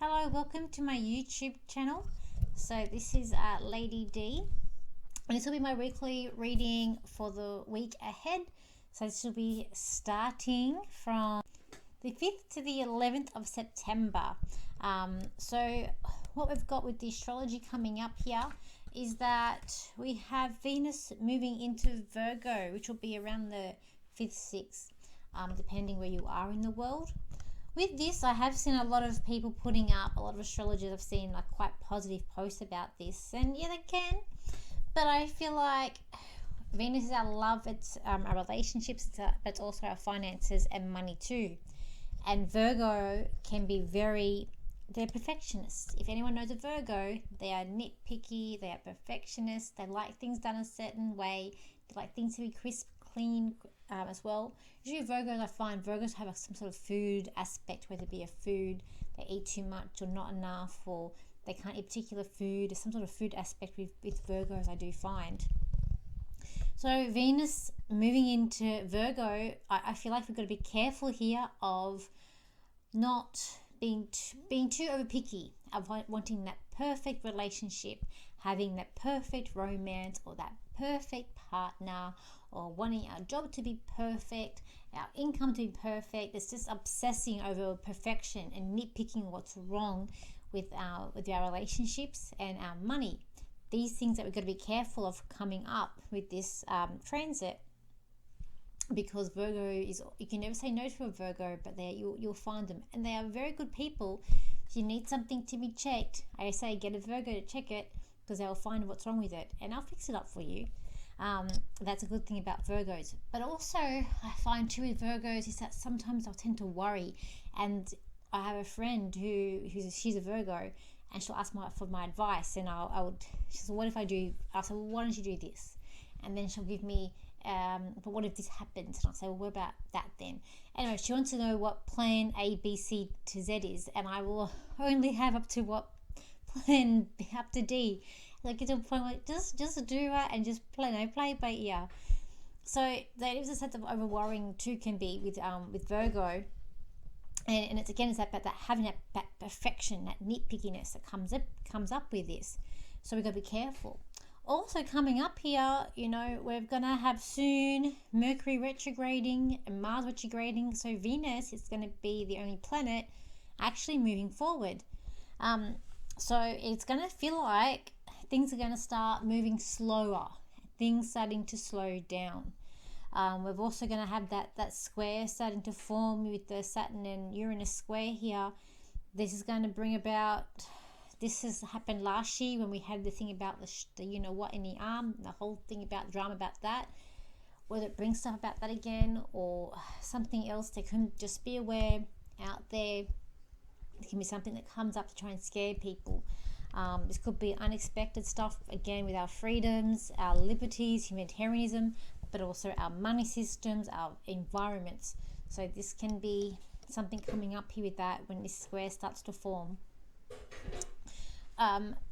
Hello, welcome to my YouTube channel. So this is Lady D, and this will be my weekly reading for the week ahead. So this will be starting from the 5th to the 11th of September. So what we've got with the astrology coming up here is that we have Venus moving into Virgo, which will be around the 5th, 6th, depending where you are in the world. With this, I have seen a lot of people putting up, a lot of astrologers I've seen like quite positive posts about this, and yeah, they can, but I feel like Venus is our love, it's our relationships, but it's also our finances and money too. And Virgo can be they're perfectionists. If anyone knows a Virgo, they are nitpicky, they are perfectionists, they like things done a certain way, they like things to be crisp, clean as well. Usually Virgos, I find Virgos have some sort of food aspect, whether it be a food, they eat too much or not enough, or they can't eat particular food. There's some sort of food aspect with Virgos, I do find. So Venus moving into Virgo, I feel like we've got to be careful here of not being too over picky, of wanting that perfect relationship, having that perfect romance or that perfect partner, or wanting our job to be perfect, our income to be perfect. It's just obsessing over perfection and nitpicking what's wrong with our relationships and our money. These things that we've got to be careful of coming up with this transit, because Virgo is, you can never say no to a Virgo, but you'll find them, and they are very good people. If you need something to be checked, I say get a Virgo to check it, because they'll find what's wrong with it and I'll fix it up for you. That's a good thing about Virgos. But also I find too with Virgos is that sometimes I'll tend to worry, and I have a friend she's a Virgo, and she'll ask for my advice, and she says, what if I do, I'll say, well, why don't you do this? And then she'll give me but what if this happens? And I'll say, well, what about that then? Anyway, she wants to know what plan A, B, C to Z is, and I will only have up to what plan up to D. Like, get to a point where just do it and just play by ear. So that is a sense of over worrying too, can be with Virgo, and it's about that having that perfection, that nitpickiness that comes up with this. So we've got to be careful. Also coming up here, we're going to have soon Mercury retrograding and Mars retrograding. So Venus is going to be the only planet actually moving forward. So it's going to feel like things are going to start moving slower, things starting to slow down. We're also going to have that square starting to form with the Saturn and Uranus square here. This is going to bring about... This has happened last year when we had the thing about the what in the arm, the whole thing about drama about that. Whether it brings stuff about that again or something else, they can just be aware out there. It can be something that comes up to try and scare people. This could be unexpected stuff, again, with our freedoms, our liberties, humanitarianism, but also our money systems, our environments. So this can be something coming up here with that when this square starts to form.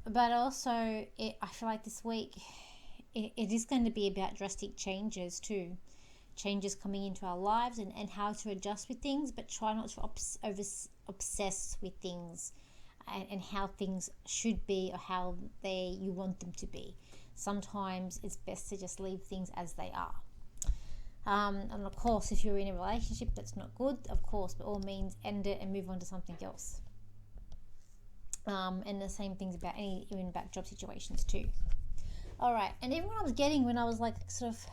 But also, I feel like this week, it is going to be about drastic changes too. Changes coming into our lives and how to adjust with things, but try not to obsess with things and how things should be or how you want them to be. Sometimes it's best to just leave things as they are. And of course, if you're in a relationship that's not good, of course, by all means, end it and move on to something else. And the same things even about job situations too. All right, and even when I was like sort of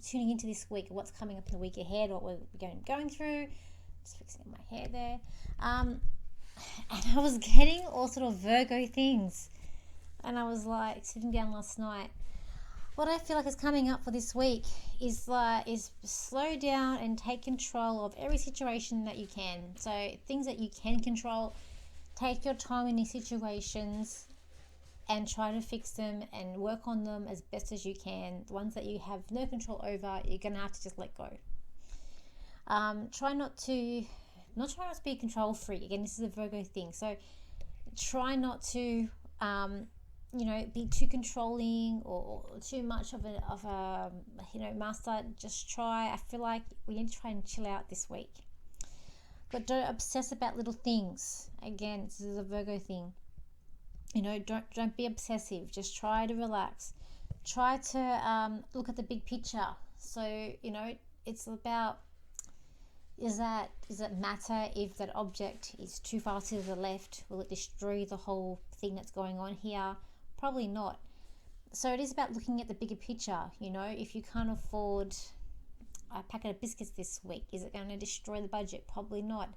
tuning into this week, what's coming up in the week ahead, what we're going through, just fixing my hair there, and I was getting all sort of Virgo things, and I was like sitting down last night. What I feel like is coming up for this week is slow down and take control of every situation that you can. So things that you can control. Take your time in these situations and try to fix them and work on them as best as you can. The ones that you have no control over, you're going to have to just let go. Try not to be control freak. Again, this is a Virgo thing. So try not to, be too controlling or too much of a master. Just try. I feel like we need to try and chill out this week. but don't obsess about little things. Again, this is a Virgo thing. You know, don't be obsessive. Just try to relax. Try to look at the big picture. So, you know, it's about, does it matter if that object is too far to the left? Will it destroy the whole thing that's going on here? Probably not. So it is about looking at the bigger picture. You know, if you can't afford a packet of biscuits this week, is it going to destroy the budget? Probably not.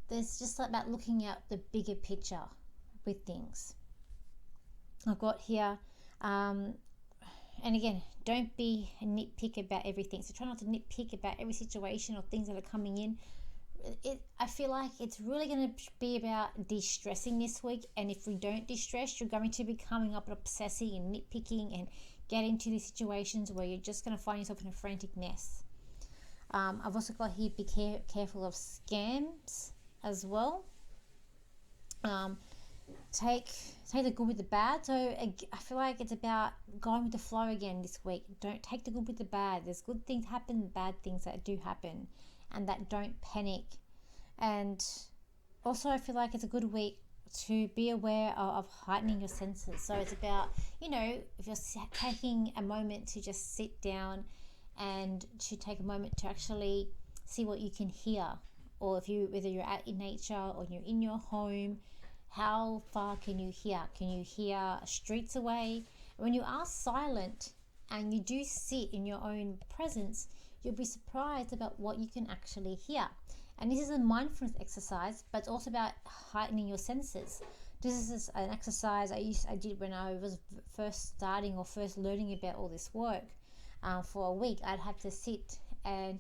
There's just about looking at the bigger picture with things. I've got here, and again, don't be a nitpick about everything. So try not to nitpick about every situation or things that are coming in. I feel like it's really going to be about de-stressing this week. And if we don't de-stress, you're going to be coming up and obsessing and nitpicking and get into these situations where you're just going to find yourself in a frantic mess. I've also got here, be careful of scams as well. Take the good with the bad. So I feel like it's about going with the flow again this week. Don't take the good with the bad. There's good things happen, bad things that do happen, and that don't panic. And also I feel like it's a good week to be aware of heightening your senses. So it's about, you know, if you're taking a moment to just sit down and to take a moment to actually see what you can hear, or whether you're out in nature or you're in your home, how far can you hear? Can you hear streets away? When you are silent and you do sit in your own presence, you'll be surprised about what you can actually hear. And this is a mindfulness exercise, but it's also about heightening your senses. This is an exercise I did when I was first learning about all this work. For a week, I'd have to sit and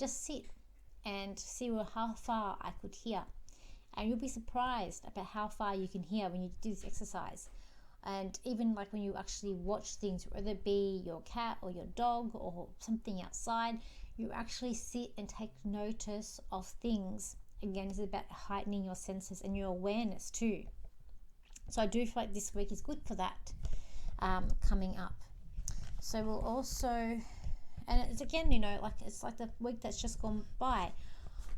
see how far I could hear. And you'll be surprised about how far you can hear when you do this exercise. And even like when you actually watch things, whether it be your cat or your dog or something outside, you actually sit and take notice of things. Again, it's about heightening your senses and your awareness too. So I do feel like this week is good for that coming up. So we'll also, and it's again, you know, like it's like the week that's just gone by.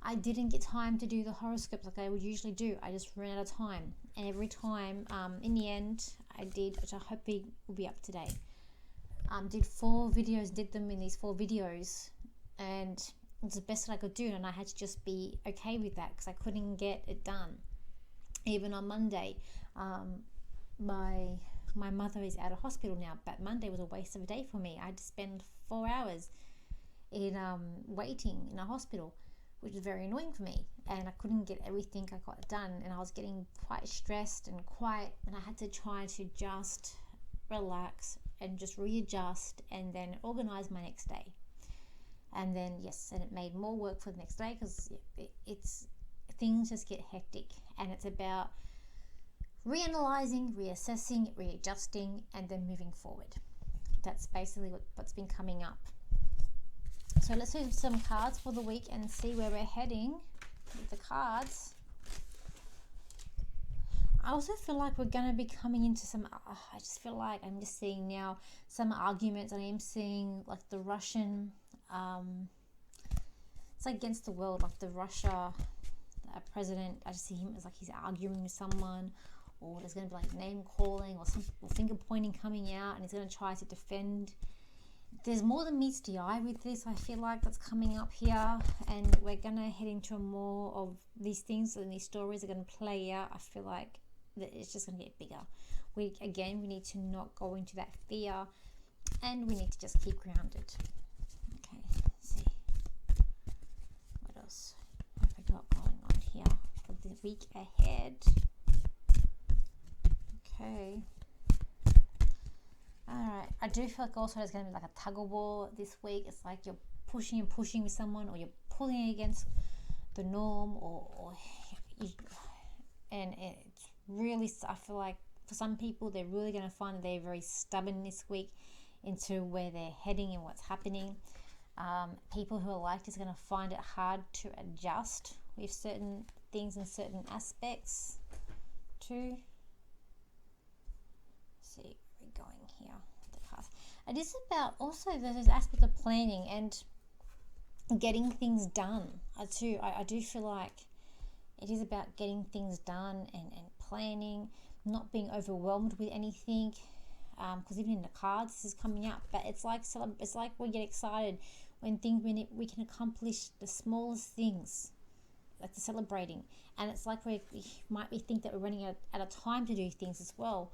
I didn't get time to do the horoscopes like I would usually do. I just ran out of time. And every time, in the end, I did, which I hope will be up today. Did 4 videos, did them in these 4 videos. And it's the best that I could do. And I had to just be okay with that because I couldn't get it done. Even on Monday, my mother is out of hospital now. But Monday was a waste of a day for me. I had to spend 4 hours in waiting in a hospital, which was very annoying for me, and I couldn't get everything I got done, and I was getting quite stressed and I had to try to just relax and just readjust and then organize my next day. And then and it made more work for the next day because it's things just get hectic, and it's about reanalyzing, reassessing, readjusting, and then moving forward. That's basically what's been coming up. So let's do some cards for the week and see where we're heading with the cards. I also feel like we're going to be coming into some, I just feel like I'm just seeing now some arguments. I am seeing like the Russian, it's like against the world, like the Russia president. I just see him as like he's arguing with someone, or there's going to be like name calling or some finger pointing coming out, and he's going to try to defend. There's more than meets the eye with this. I feel like that's coming up here, and we're going to head into more of these things, and these stories are going to play out. I feel like that it's just going to get bigger. We need to not go into that fear, and we need to just keep grounded. Okay, let's see. What else have I got going on here for the week ahead? Okay. Alright, I do feel like also there's going to be like a tug of war this week. It's like you're pushing with someone, or you're pulling against the norm, and it's really, I feel like for some people they're really going to find that they're very stubborn this week into where they're heading and what's happening. People who are like this are going to find it hard to adjust with certain things and certain aspects too. Let's see. Going here the path. It is about also this aspect of planning and getting things done. I do feel like It is about getting things done and planning, not being overwhelmed with anything. Because even in the cards, this is coming up. But it's like we get excited when we can accomplish the smallest things, like the celebrating. And it's like we might think that we're running out of time to do things as well.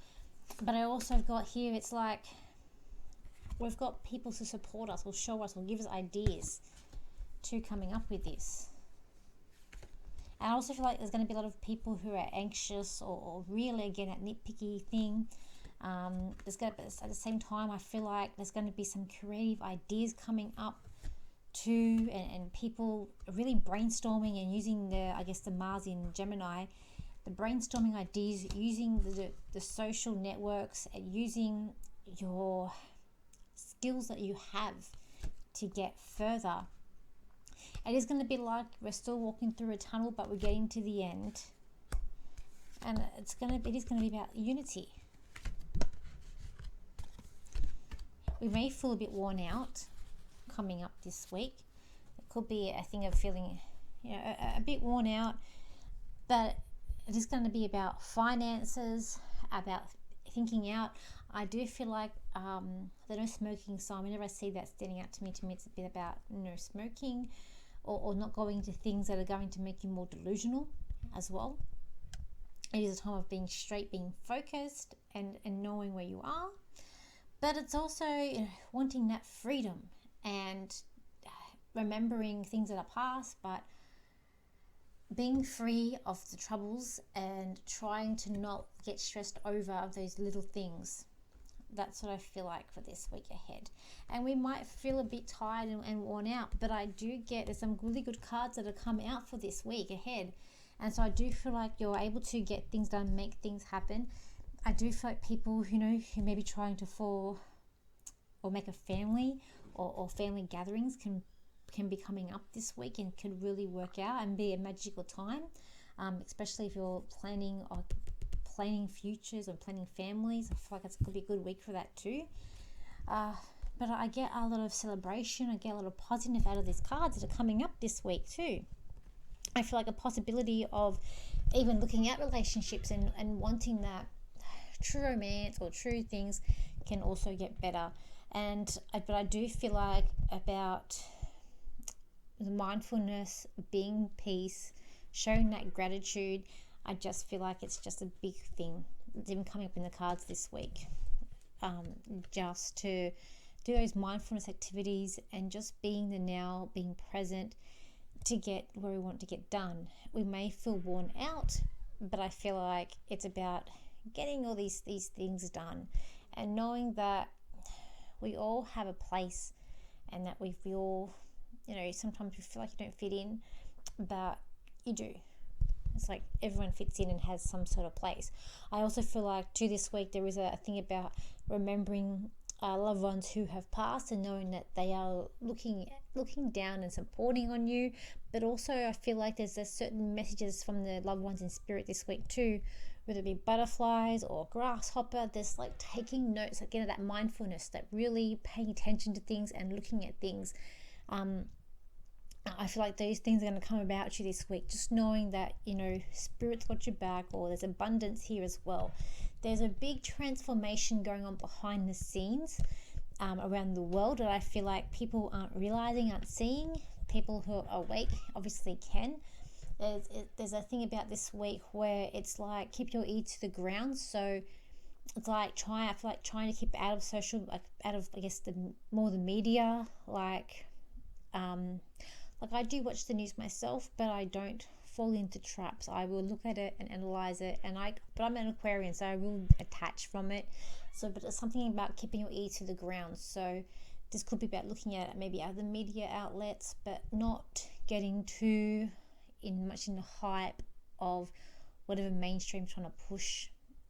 But I also got here, it's like we've got people to support us, will show us, will give us ideas to coming up with this. And I also feel like there's going to be a lot of people who are anxious or really, again, that nitpicky thing. At the same time, I feel like there's going to be some creative ideas coming up too, and people really brainstorming and using the Mars in Gemini, the brainstorming ideas, using the social networks and using your skills that you have to get further. It is going to be like we're still walking through a tunnel, but we're getting to the end, and it is going to be about unity. We may feel a bit worn out coming up this week. It could be a thing of feeling, a bit worn out, but it is going to be about finances, about thinking out. I do feel like the no smoking sign, whenever I see that standing out to me it's a bit about no smoking or not going to things that are going to make you more delusional as well. It is a time of being straight, being focused and knowing where you are. But it's also wanting that freedom and remembering things that are past, but being free of the troubles and trying to not get stressed over those little things. That's what I feel like for this week ahead. And we might feel a bit tired and worn out, but I do get there's some really good cards that are coming out for this week ahead. And so I do feel like you're able to get things done, make things happen. I do feel like people, who may be trying to fall or make a family or family gatherings can be coming up this week and could really work out and be a magical time, especially if you're planning futures or planning families. I feel like it's going to be a good week for that too. But I get a lot of celebration. I get a lot of positive out of these cards that are coming up this week too. I feel like a possibility of even looking at relationships and wanting that true romance or true things can also get better. But I do feel like about the mindfulness, being peace, showing that gratitude. I just feel like it's just a big thing. It's even coming up in the cards this week. Just to do those mindfulness activities and just being the now, being present to get where we want to get done. We may feel worn out, but I feel like it's about getting all these things done and knowing that we all have a place and that we feel, sometimes you feel like you don't fit in, but you do. It's like everyone fits in and has some sort of place. I also feel like too this week there is a thing about remembering loved ones who have passed and knowing that they are looking down and supporting on you. But also I feel like there's certain messages from the loved ones in spirit this week too, whether it be butterflies or grasshopper. There's like taking notes, again, that mindfulness, that really paying attention to things and looking at things. I feel like those things are going to come about you this week, just knowing that, Spirit's got your back, or there's abundance here as well. There's a big transformation going on behind the scenes around the world that I feel like people aren't realizing, aren't seeing. People who are awake obviously can. There's a thing about this week where it's like keep your ear to the ground. So it's like trying to keep out of social, out of, I guess, the media, like I do watch the news myself, but I don't fall into traps. I will look at it and analyze it, but I'm an Aquarian, so I will detach from it. But it's something about keeping your ear to the ground. So this could be about looking at maybe other media outlets, but not getting too much in the hype of whatever mainstream trying to push.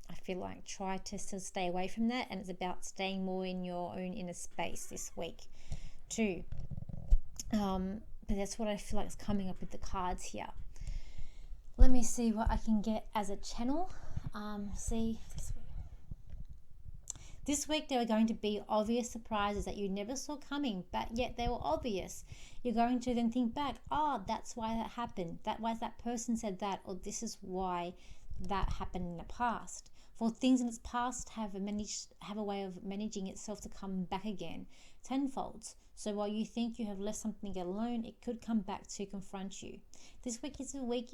I feel like try to still stay away from that, and it's about staying more in your own inner space this week too. But that's what I feel like is coming up with the cards here. Let me see what I can get as a channel. This This week there are going to be obvious surprises that you never saw coming, but yet they were obvious. You're going to then think back, oh, that's why that happened. Why that person said that, or this is why that happened in the past. For things in its past have a way of managing itself to come back again tenfold. So while you think you have left something alone, it could come back to confront you. This week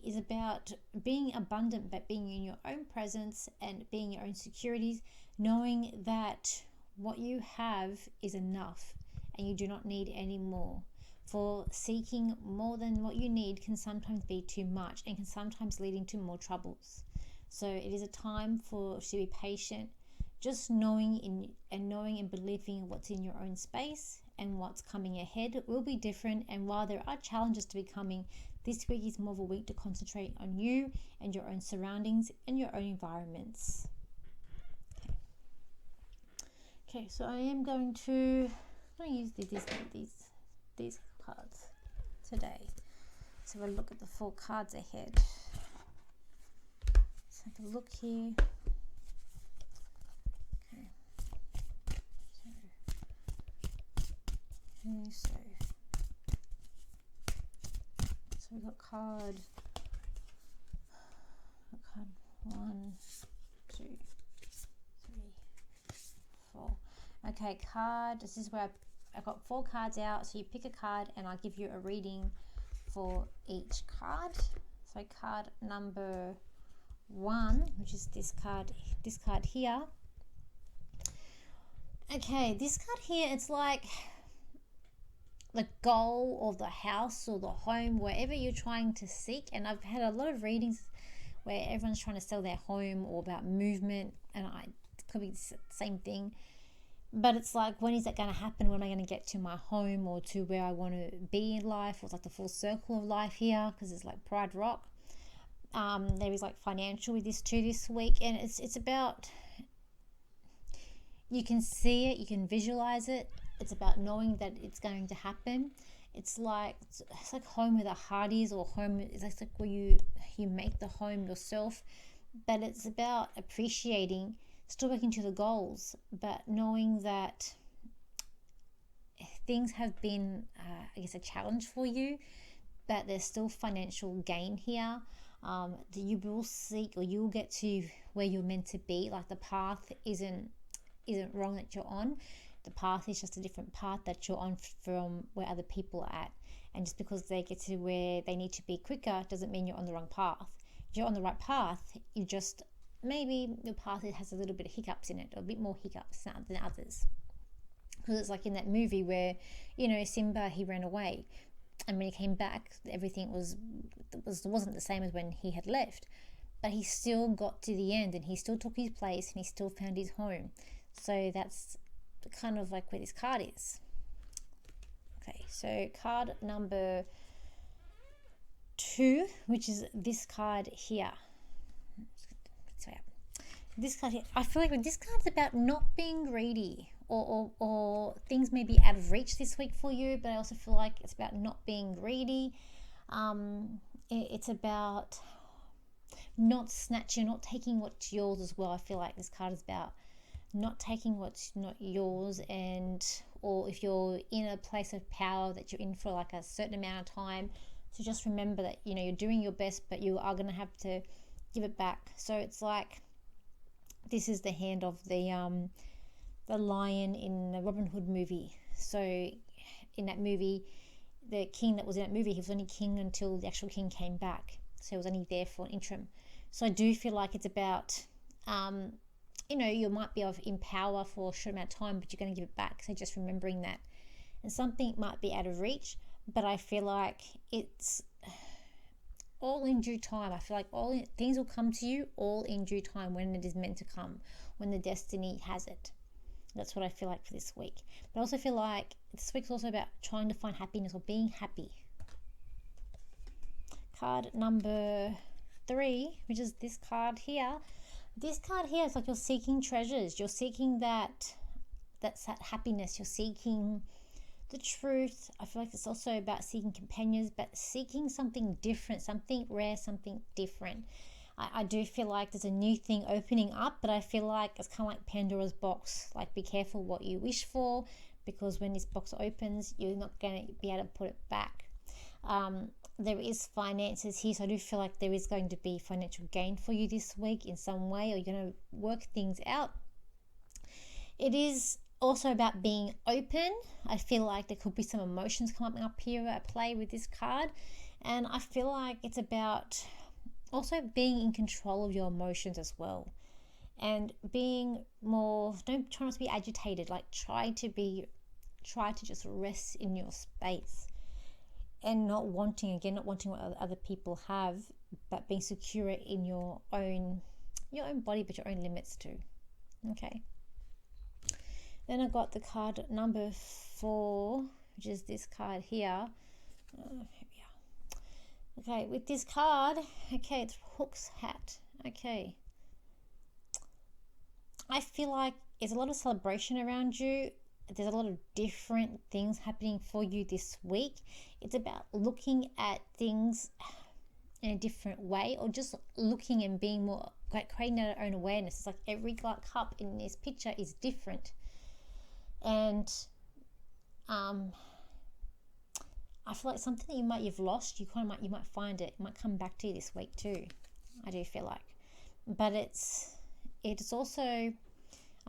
is about being abundant, but being in your own presence and being your own securities, knowing that what you have is enough and you do not need any more. For seeking more than what you need can sometimes be too much and can sometimes lead into more troubles. So it is a time to be patient, just knowing and believing what's in your own space and what's coming ahead will be different. And while there are challenges to be coming, this week is more of a week to concentrate on you and your own surroundings and your own environments. Okay, so I am going to use these cards today. So we'll look at the 4 cards ahead. Let's have a look here. So we've got card 1, 2, 3, 4. Okay, this is where I've got 4 cards out, so you pick a card and I'll give you a reading for each card. So card number 1, which is this card here. Okay, this card here, it's like the goal or the house or the home, wherever you're trying to seek. And I've had a lot of readings where everyone's trying to sell their home or about movement, and it could be the same thing. But it's like, when is that going to happen? When am I going to get to my home or to where I want to be in life? Or it's like the full circle of life here, because it's like Pride Rock. There is like financial with this too this week, and it's about, you can see it, you can visualize it. It's about knowing that it's going to happen. It's like home where the heart is, or home is like where you make the home yourself. But it's about appreciating, still working to the goals, but knowing that things have been, a challenge for you, but there's still financial gain here. That you will seek, or you will get to where you're meant to be. Like, the path isn't wrong that you're on. The path is just a different path that you're on from where other people are at. And just because they get to where they need to be quicker doesn't mean you're on the wrong path. If you're on the right path, you just, maybe your path has a little bit of hiccups in it, or a bit more hiccups than others. Because it's like in that movie where, Simba, he ran away. And when he came back, everything wasn't the same as when he had left. But he still got to the end, and he still took his place, and he still found his home. So that's kind of like where this card is. Okay, so card number 2, which is this card here. So yeah, this card here, I feel like when this card's about not being greedy, or things may be out of reach this week for you, but I also feel like it's about not being greedy. It's about not snatching, not taking what's yours as well. I feel like this card is about not taking what's not yours, or if you're in a place of power that you're in for like a certain amount of time, to just remember that you're doing your best, but you are going to have to give it back. So it's like, this is the hand of the lion in the Robin Hood movie. So in that movie, the king that was in that movie, he was only king until the actual king came back, so he was only there for an interim. So I do feel like it's about you might be in power for a short amount of time, but you're going to give it back. So just remembering that. And something might be out of reach, but I feel like it's all in due time. I feel like things will come to you all in due time, when it is meant to come, when the destiny has it. That's what I feel like for this week. But I also feel like this week's also about trying to find happiness, or being happy. Card number 3, which is this card here. This card here is like you're seeking treasures. You're seeking that happiness. You're seeking the truth. I feel like it's also about seeking companions, but seeking something different, something rare, something different. I do feel like there's a new thing opening up, but I feel like it's kind of like Pandora's box. Like, be careful what you wish for, because when this box opens, you're not going to be able to put it back. There is finances here, so I do feel like there is going to be financial gain for you this week in some way, or you're going to work things out. It is also about being open. I feel like there could be some emotions coming up here at play with this card, and I feel like it's about also being in control of your emotions as well, and being more, try not to be agitated. Like, try to just rest in your space, and not wanting what other people have, but being secure in your own body, but your own limits too. Okay. Then I got the card number 4, which is this card here. Okay, with this card, okay, it's Hook's hat. Okay. I feel like there's a lot of celebration around you. There's a lot of different things happening for you this week. It's about looking at things in a different way, or just looking and being more, like, creating our own awareness. It's like every cup in this picture is different. And I feel like something that you've lost, you might find it. It might come back to you this week too. I do feel like, but it's also, I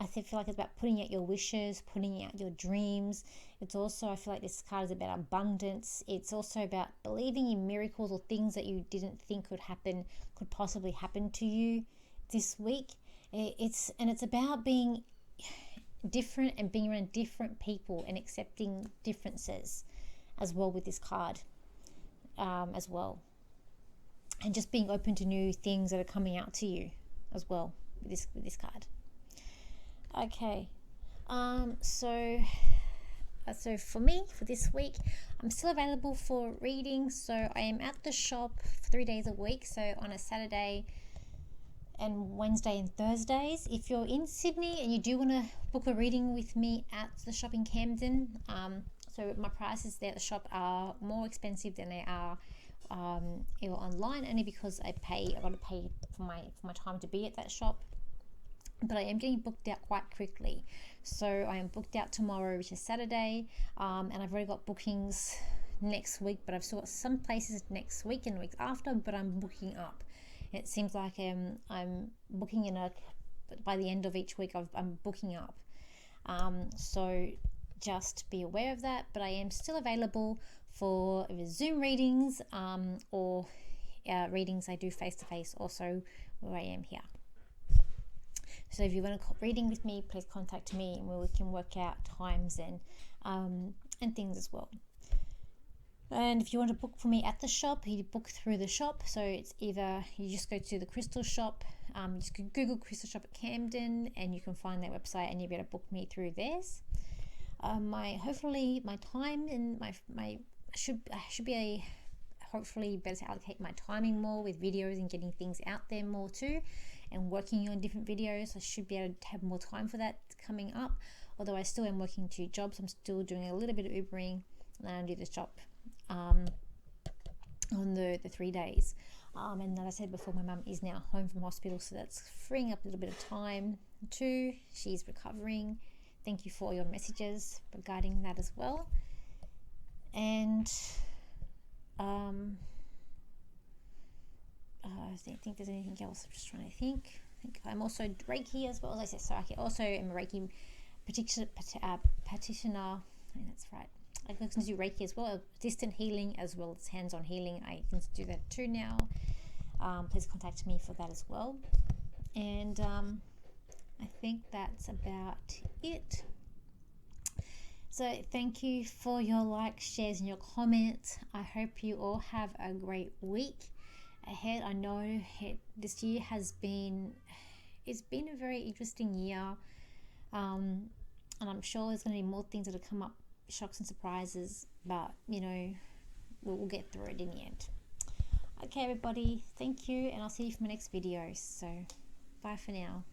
feel like it's about putting out your wishes, putting out your dreams. It's also, I feel like this card is about abundance. It's also about believing in miracles, or things that you didn't think could possibly happen to you this week. It's about being different and being around different people and accepting differences as well with this card, as well, and just being open to new things that are coming out to you as well with this card. Okay, so for me, for this week, I'm still available for readings. So I am at the shop 3 days a week, so on a Saturday and Wednesday and Thursdays. If you're in Sydney and you do want to book a reading with me at the shop in Camden, so my prices there at the shop are more expensive than they are online, only because I got to pay for my time to be at that shop. But I am getting booked out quite quickly. So I am booked out tomorrow, which is Saturday, and I've already got bookings next week, but I've still got some places next week and the week after, but I'm booking up. It seems like I'm booking by the end of each week I'm booking up. So just be aware of that, but I am still available for Zoom readings, or readings I do face-to-face also where I am here. So if you want a reading with me, please contact me, and we can work out times and things as well. And if you want to book for me at the shop, you book through the shop. So it's either you just go to the Crystal Shop, just Google Crystal Shop at Camden, and you can find their website, and you'll be able to book me through theirs. Hopefully my time and I should be hopefully better to allocate my timing more with videos and getting things out there more too, and working on different videos. I should be able to have more time for that coming up, although I still am working 2 jobs. I'm still doing a little bit of Ubering, and then I do the shop on the 3 days. And as I said before, my mum is now home from hospital, so that's freeing up a little bit of time too. She's recovering. Thank you for all your messages regarding that as well. And I don't think there's anything else. I'm just trying to think. I think I'm also Reiki as well. As I said, so I also am a Reiki practitioner. I think that's right. I can do Reiki as well, distant healing as well as hands-on healing. I can do that too now. Please contact me for that as well. And I think that's about it. So thank you for your likes, shares, and your comments. I hope you all have a great week ahead. I know this year it's been a very interesting year, and I'm sure there's going to be more things that will come up, shocks and surprises, but we'll get through it in the end. Okay, everybody, thank you, and I'll see you for my next video. So bye for now.